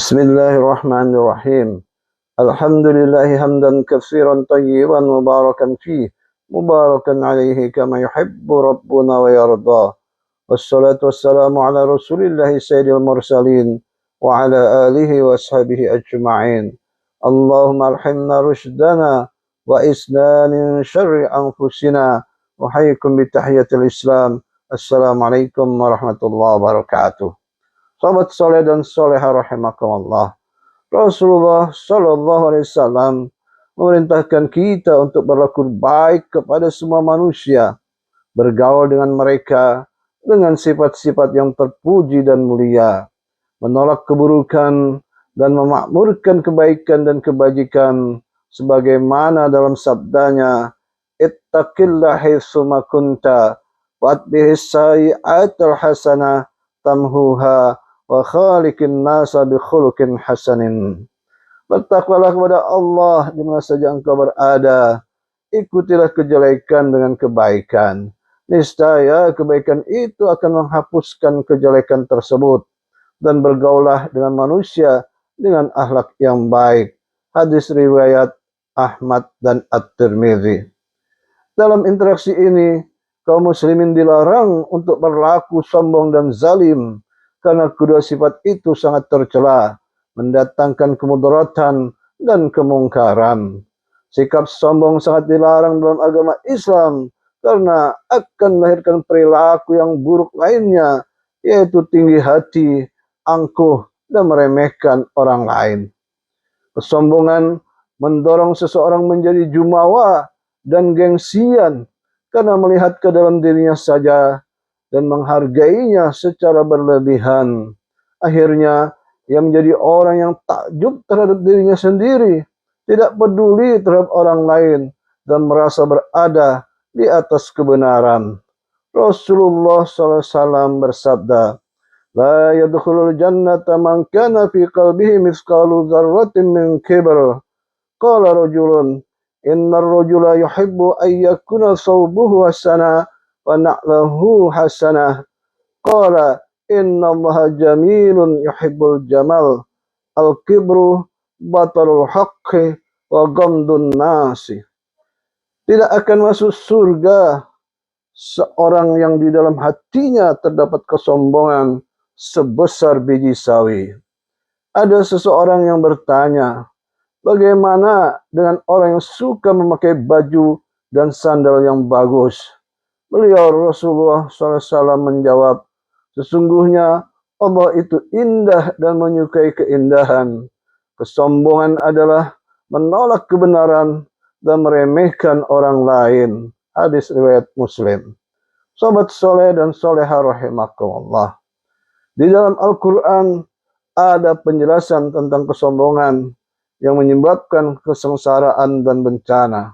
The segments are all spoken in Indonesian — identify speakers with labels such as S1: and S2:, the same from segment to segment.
S1: Bismillahirrahmanirrahim. Alhamdulillahi hamdan katsiran tayyiban mubarakan fih, mubarakan alaihi kama yuhibbu rabbuna wa yarda. Wassalatu wassalamu ala rasulillahi sayyidil mursalin wa ala alihi wa ashabihi ajma'in. Allahumma arhamna rushdana wa isna min syarri anfusina wa hayyikum bi tahiyatil Islam. Assalamualaikum warahmatullahi wabarakatuh. Sahabat soleh dan solehah rahimakumullah. Rasulullah Shallallahu Alaihi Wasallam memerintahkan kita untuk berlaku baik kepada semua manusia, bergaul dengan mereka dengan sifat-sifat yang terpuji dan mulia, menolak keburukan dan memakmurkan kebaikan dan kebajikan, sebagaimana dalam sabdanya, Ittaqillah haitsu ma kunta watbihis sayyi'atal hasanah tamhuha wa khaliqin nasa bi khuluqin hasanin. Bertakwalah kepada Allah di mana saja engkau berada. Ikutilah kejelekan dengan kebaikan. Niscaya kebaikan itu akan menghapuskan kejelekan tersebut. Dan bergaulah dengan manusia dengan akhlak yang baik. Hadis riwayat Ahmad dan At-Tirmidzi. Dalam interaksi ini, kaum muslimin dilarang untuk berlaku sombong dan zalim, karena kedua sifat itu sangat tercela, mendatangkan kemudaratan dan kemungkaran. Sikap sombong sangat dilarang dalam agama Islam karena akan melahirkan perilaku yang buruk lainnya, yaitu tinggi hati, angkuh, dan meremehkan orang lain. Kesombongan mendorong seseorang menjadi jumawa dan gengsian karena melihat ke dalam dirinya saja dan menghargainya secara berlebihan. Akhirnya, ia menjadi orang yang takjub terhadap dirinya sendiri, tidak peduli terhadap orang lain, dan merasa berada di atas kebenaran. Rasulullah SAW bersabda, La yadkhulul jannata man kana fi qalbihi mithqalu dzarratin min kibr. Qala rajulun, innar rajula yuhibbu an yakuna thawbuhu hasana wa na'lahu hasanah. Qala inna allaha jamilun yuhibbul jamal. Al-kibru batarul haqqi wa ghamdun nasi. Tidak akan masuk surga seorang yang di dalam hatinya terdapat kesombongan sebesar biji sawi. Ada seseorang yang bertanya, bagaimana dengan orang yang suka memakai baju dan sandal yang bagus? Beliau Rasulullah SAW menjawab, sesungguhnya Allah itu indah dan menyukai keindahan. Kesombongan adalah menolak kebenaran dan meremehkan orang lain. Hadis riwayat Muslim. Sobat soleh dan solehah rahimakumullah. Di dalam Al-Quran ada penjelasan tentang kesombongan yang menyebabkan kesengsaraan dan bencana.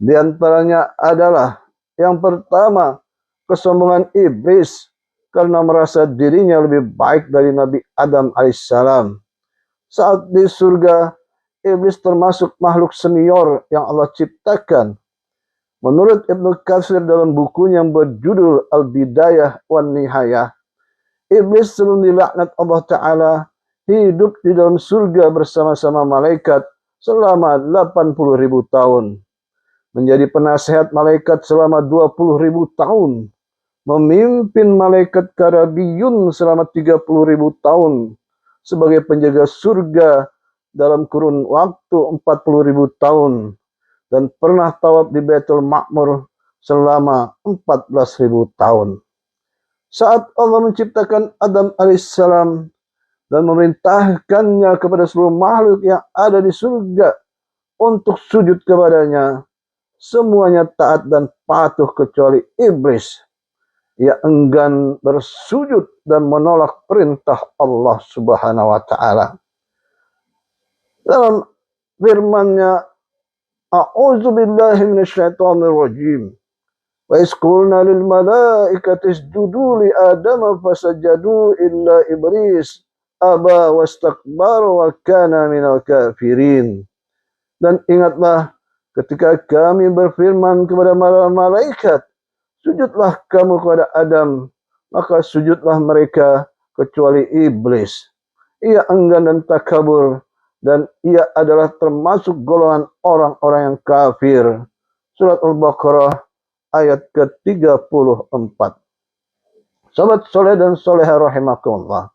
S1: Di antaranya adalah yang pertama, kesombongan iblis karena merasa dirinya lebih baik dari Nabi Adam alaihissalam. Saat di surga, iblis termasuk makhluk senior yang Allah ciptakan. Menurut Ibnu Katsir dalam bukunya yang berjudul Al-Bidayah wan Nihayah, iblis sebelum dilaknat Allah Ta'ala hidup di dalam surga bersama-sama malaikat selama 80.000 tahun. Menjadi penasehat malaikat selama 20.000 tahun, memimpin malaikat karabiyun selama 30.000 tahun, sebagai penjaga surga dalam kurun waktu 40.000 tahun, dan pernah tawaf di Baitul Ma'mur selama 14.000 tahun. Saat Allah menciptakan Adam alaihissalam dan memerintahkannya kepada seluruh makhluk yang ada di surga untuk sujud kepadanya, semuanya taat dan patuh kecuali iblis. Ia enggan bersujud dan menolak perintah Allah Subhanahu wa Ta'ala. Dalam firman-Nya, A'udzu billahi minasyaitonir rajim. Wa iz qulna lil malaikati isjudu li Adama fasajadu illa iblis aba wastakbara wa kana minal kafirin. Dan ingatlah ketika kami berfirman kepada malaikat, sujudlah kamu kepada Adam, maka sujudlah mereka kecuali iblis. ia enggan dan takabur, dan ia adalah termasuk golongan orang-orang yang kafir. Surat Al-Baqarah ayat ke-34. Sobat soleh dan soleha rahimakumullah.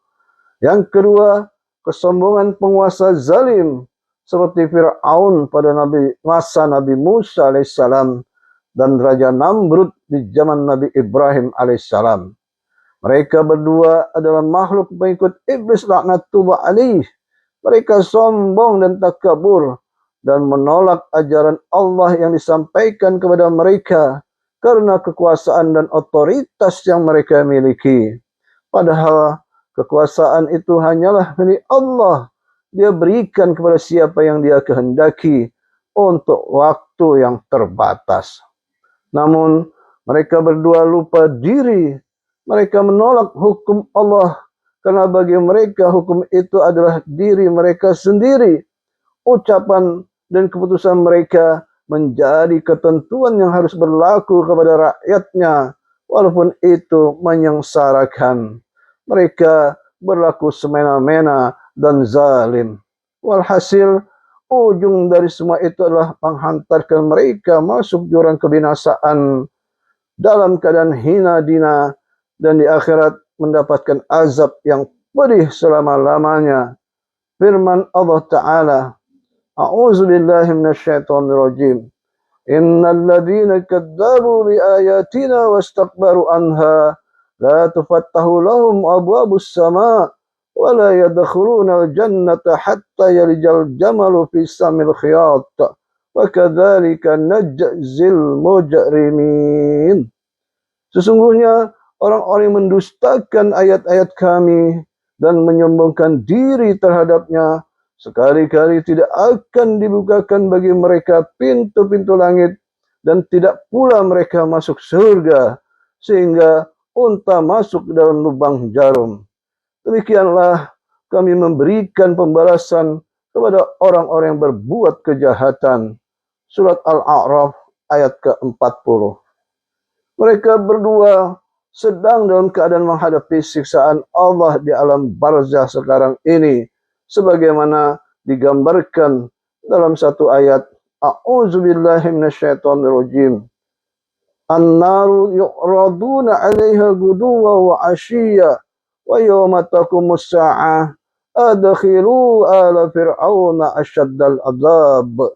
S1: Yang kedua, kesombongan penguasa zalim seperti Fir'aun pada masa Nabi Musa alaihissalam dan Raja Namrud di zaman Nabi Ibrahim alaihissalam. Mereka berdua adalah makhluk pengikut iblis laknatullah alaih. Mereka sombong dan takabur dan menolak ajaran Allah yang disampaikan kepada mereka karena kekuasaan dan otoritas yang mereka miliki. Padahal kekuasaan itu hanyalah milik Allah. Dia berikan kepada siapa yang dia kehendaki untuk waktu yang terbatas. Namun mereka berdua lupa diri. Mereka menolak hukum Allah karena bagi mereka hukum itu adalah diri mereka sendiri. Ucapan dan keputusan mereka menjadi ketentuan yang harus berlaku kepada rakyatnya, walaupun itu menyengsarakan. Mereka berlaku semena-mena dan zalim. Walhasil, ujung dari semua itu adalah menghantarkan mereka masuk jurang kebinasaan dalam keadaan hina dina, dan di akhirat mendapatkan azab yang pedih selama-lamanya. Firman Allah Ta'ala, A'udzu billahi minasyaitonir rajim. Innal ladzina kadzdzabu bi ayatina wastakbaru anha la tufattahu lahum abwabus sama' wa la yadkhuluna al-jannata hatta yalijal jamalu fi samil khiyat wa kadzalika najzil mujrimin. Sesungguhnya orang-orang yang mendustakan ayat-ayat kami dan menyombongkan diri terhadapnya, sekali-kali tidak akan dibukakan bagi mereka pintu-pintu langit, dan tidak pula mereka masuk surga, sehingga unta masuk ke dalam lubang jarum. Demikianlah kami memberikan pembalasan kepada orang-orang yang berbuat kejahatan. Surat Al-A'raf ayat ke-40. Mereka berdua sedang dalam keadaan menghadapi siksaan Allah di alam barzah sekarang ini, sebagaimana digambarkan dalam satu ayat, A'udzu billahi minasyaitonir rajim. An-naru yu'raduna 'alaiha ghuduwwan wa 'ashiyya wa yawma taqumus sa'ah adkhilu ala fir'auna asyaddal adzab.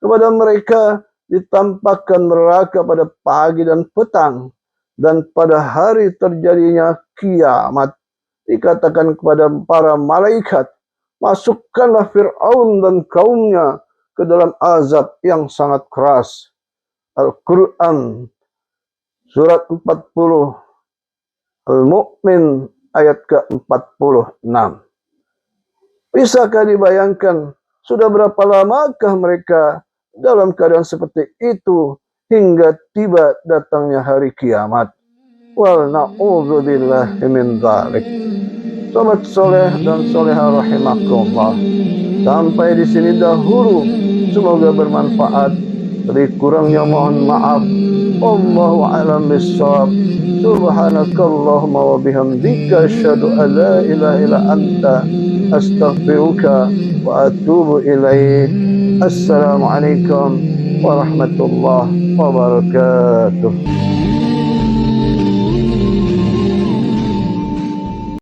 S1: Kepada mereka ditampakkan neraka pada pagi dan petang, dan pada hari terjadinya kiamat dikatakan kepada para malaikat, masukkanlah Fir'aun dan kaumnya ke dalam azab yang sangat keras. Al-Quran surat 40 Al-Mu'min ayat ke-46. Bisakah dibayangkan sudah berapa lamakah mereka dalam keadaan seperti itu hingga tiba datangnya hari kiamat. Wal na'udzubillahi min dzalik. Sobat soleh dan soleha rahimakumullah. Sampai di sini dahulu, semoga bermanfaat. Lebih kurangnya mohon maaf. Allahu a'lam bissawab. Subhanakallahumma wa bihamdika asyhadu an la ilaha illa anta astaghfiruka wa atubu ilaik. Assalamualaikum warahmatullahi wabarakatuh.